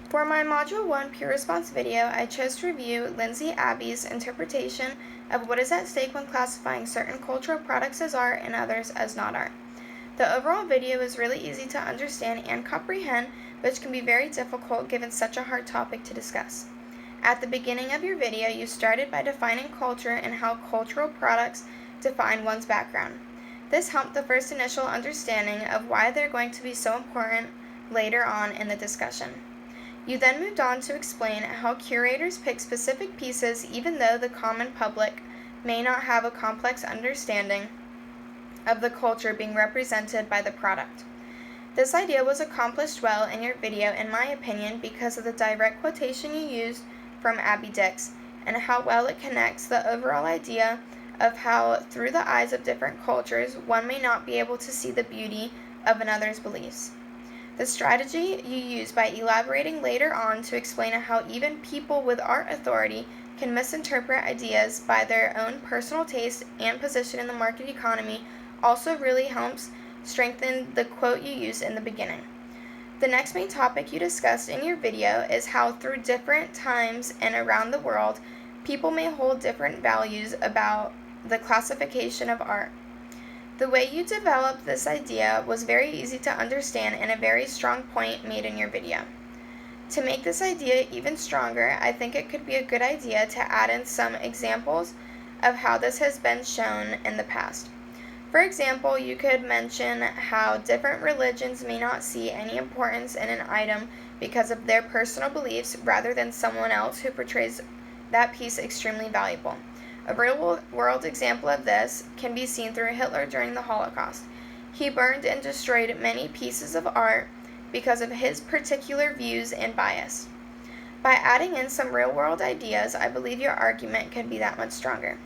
For my Module 1 Pure Response video, I chose to review Lindsay Abbey's interpretation of what is at stake when classifying certain cultural products as art and others as not art. The overall video is really easy to understand and comprehend, which can be very difficult given such a hard topic to discuss. At the beginning of your video, you started by defining culture and how cultural products define one's background. This helped the first initial understanding of why they're going to be so important later on in the discussion. You then moved on to explain how curators pick specific pieces even though the common public may not have a complex understanding of the culture being represented by the product. This idea was accomplished well in your video, in my opinion, because of the direct quotation you used from Abby Dix and how well it connects the overall idea of how, through the eyes of different cultures, one may not be able to see the beauty of another's beliefs. The strategy you use by elaborating later on to explain how even people with art authority can misinterpret ideas by their own personal taste and position in the market economy also really helps strengthen the quote you used in the beginning. The next main topic you discussed in your video is how through different times and around the world, people may hold different values about the classification of art. The way you developed this idea was very easy to understand and a very strong point made in your video. To make this idea even stronger, I think it could be a good idea to add in some examples of how this has been shown in the past. For example, you could mention how different religions may not see any importance in an item because of their personal beliefs rather than someone else who portrays that piece extremely valuable. A real-world example of this can be seen through Hitler during the Holocaust. He burned and destroyed many pieces of art because of his particular views and bias. By adding in some real-world ideas, I believe your argument could be that much stronger.